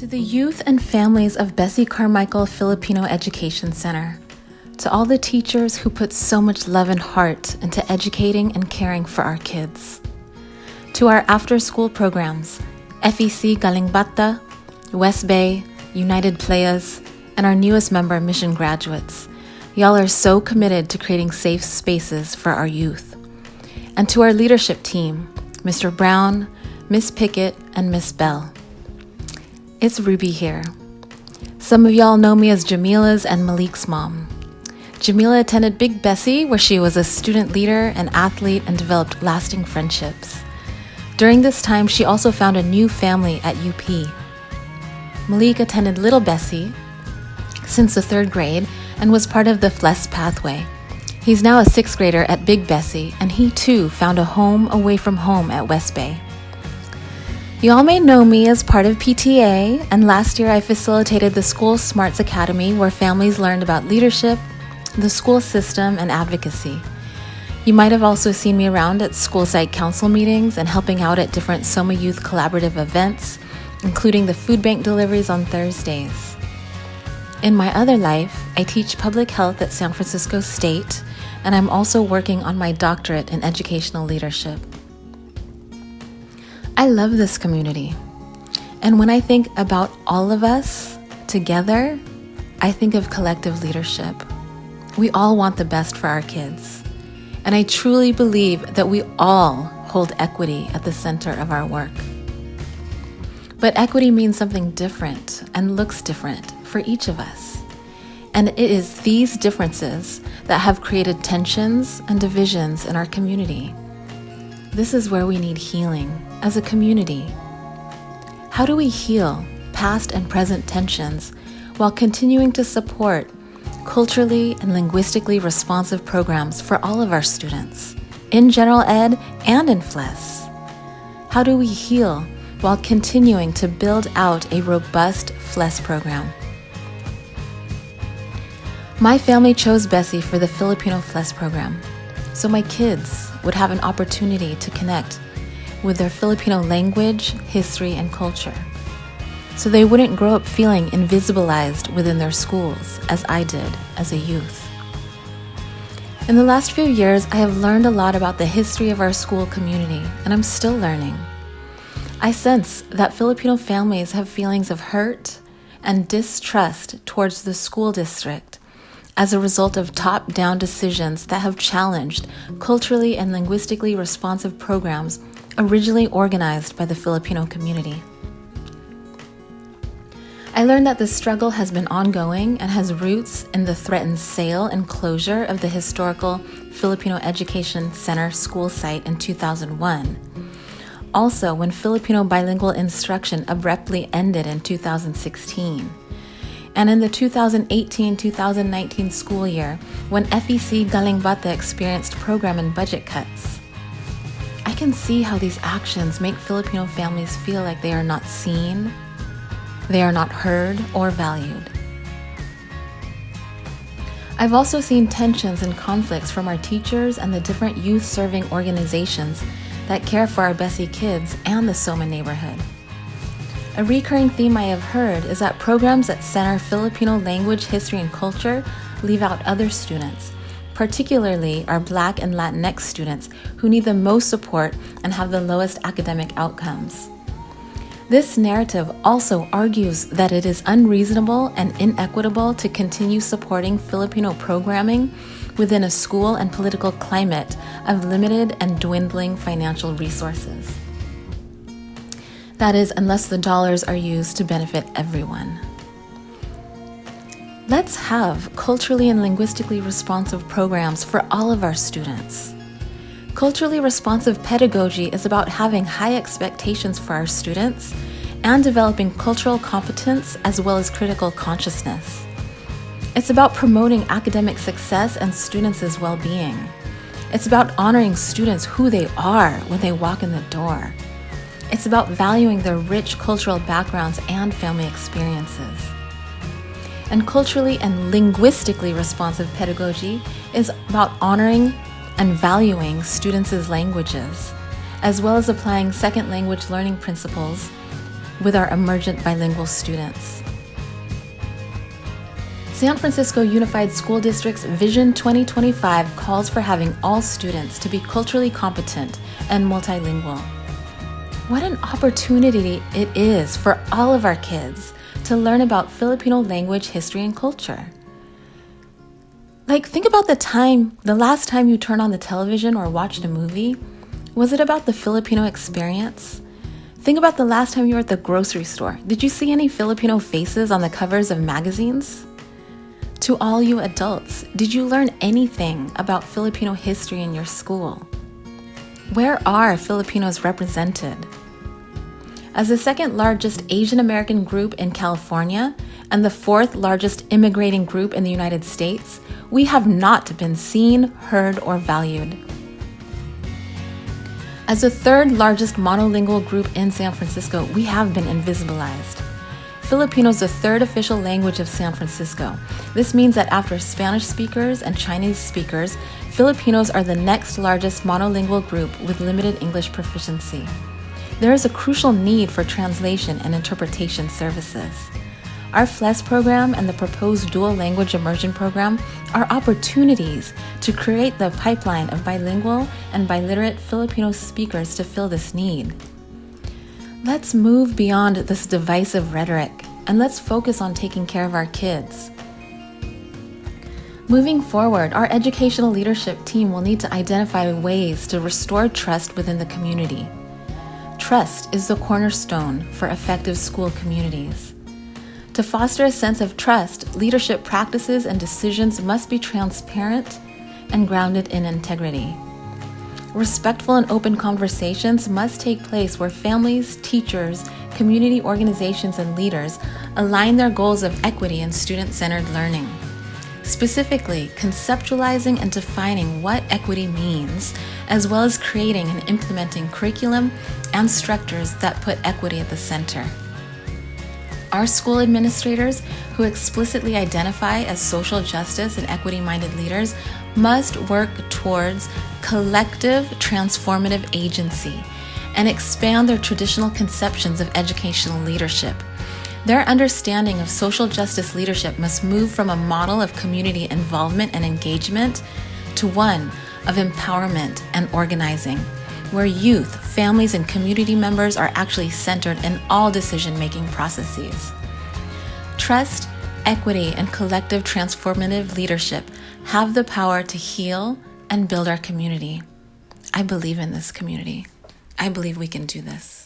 To the youth and families of Bessie Carmichael Filipino Education Center, to all the teachers who put so much love and heart into educating and caring for our kids, to our after-school programs, FEC Galing Bata, West Bay, United Playas, and our newest member, Mission Graduates, y'all are so committed to creating safe spaces for our youth. And to our leadership team, Mr. Brown, Miss Pickett, and Miss Bell. It's Ruby here. Some of y'all know me as Jamila's and Malik's mom. Jamila attended Big Bessie, where she was a student leader, an athlete, and developed lasting friendships. During this time, she also found a new family at UP. Malik attended Little Bessie since the 3rd grade and was part of the FLES pathway. He's now a 6th grader at Big Bessie, and he too found a home away from home at West Bay. Y'all may know me as part of PTA, and last year I facilitated the School Smarts Academy, where families learned about leadership, the school system, and advocacy. You might have also seen me around at school site council meetings and helping out at different Soma Youth Collaborative events, including the food bank deliveries on Thursdays. In my other life, I teach public health at San Francisco State, and I'm also working on my doctorate in educational leadership. I love this community, and when I think about all of us together, I think of collective leadership. We all want the best for our kids, and I truly believe that we all hold equity at the center of our work. But equity means something different and looks different for each of us, and it is these differences that have created tensions and divisions in our community. This is where we need healing as a community. How do we heal past and present tensions while continuing to support culturally and linguistically responsive programs for all of our students, in general ed and in FLES? How do we heal while continuing to build out a robust FLES program? My family chose Bessie for the Filipino FLES program, so my kids would have an opportunity to connect with their Filipino language, history, and culture, so they wouldn't grow up feeling invisibilized within their schools as I did as a youth. In the last few years, I have learned a lot about the history of our school community, and I'm still learning. I sense that Filipino families have feelings of hurt and distrust towards the school district as a result of top-down decisions that have challenged culturally and linguistically responsive programs originally organized by the Filipino community. I learned that this struggle has been ongoing and has roots in the threatened sale and closure of the historical Filipino Education Center school site in 2001. Also, when Filipino bilingual instruction abruptly ended in 2016. And in the 2018-2019 school year, when FEC Galing Bata experienced program and budget cuts. I can see how these actions make Filipino families feel like they are not seen, they are not heard or valued. I've also seen tensions and conflicts from our teachers and the different youth-serving organizations that care for our Bessie kids and the Soma neighborhood. A recurring theme I have heard is that programs that center Filipino language, history, and culture leave out other students, particularly our Black and Latinx students who need the most support and have the lowest academic outcomes. This narrative also argues that it is unreasonable and inequitable to continue supporting Filipino programming within a school and political climate of limited and dwindling financial resources. That is, unless the dollars are used to benefit everyone. Let's have culturally and linguistically responsive programs for all of our students. Culturally responsive pedagogy is about having high expectations for our students and developing cultural competence as well as critical consciousness. It's about promoting academic success and students' well-being. It's about honoring students who they are when they walk in the door. It's about valuing their rich cultural backgrounds and family experiences. And culturally and linguistically responsive pedagogy is about honoring and valuing students' languages, as well as applying second language learning principles with our emergent bilingual students. San Francisco Unified School District's Vision 2025 calls for having all students to be culturally competent and multilingual. What an opportunity it is for all of our kids to learn about Filipino language, history, and culture. Think about the last time you turned on the television or watched a movie. Was it about the Filipino experience? Think about the last time you were at the grocery store. Did you see any Filipino faces on the covers of magazines? To all you adults, did you learn anything about Filipino history in your school? Where are Filipinos represented? As the second largest Asian American group in California and the fourth largest immigrating group in the United States, we have not been seen, heard, or valued. As the third largest monolingual group in San Francisco, we have been invisibilized. Filipino is the third official language of San Francisco. This means that after Spanish speakers and Chinese speakers, Filipinos are the next largest monolingual group with limited English proficiency. There is a crucial need for translation and interpretation services. Our FLES program and the proposed dual language immersion program are opportunities to create the pipeline of bilingual and biliterate Filipino speakers to fill this need. Let's move beyond this divisive rhetoric and let's focus on taking care of our kids. Moving forward, our educational leadership team will need to identify ways to restore trust within the community. Trust is the cornerstone for effective school communities. To foster a sense of trust, leadership practices and decisions must be transparent and grounded in integrity. Respectful and open conversations must take place where families, teachers, community organizations, and leaders align their goals of equity and student-centered learning. Specifically, conceptualizing and defining what equity means, as well as creating and implementing curriculum and structures that put equity at the center. Our school administrators, who explicitly identify as social justice and equity-minded leaders, must work towards collective transformative agency and expand their traditional conceptions of educational leadership. Their understanding of social justice leadership must move from a model of community involvement and engagement to one of empowerment and organizing, where youth, families, and community members are actually centered in all decision-making processes. Trust, equity, and collective transformative leadership have the power to heal and build our community. I believe in this community. I believe we can do this.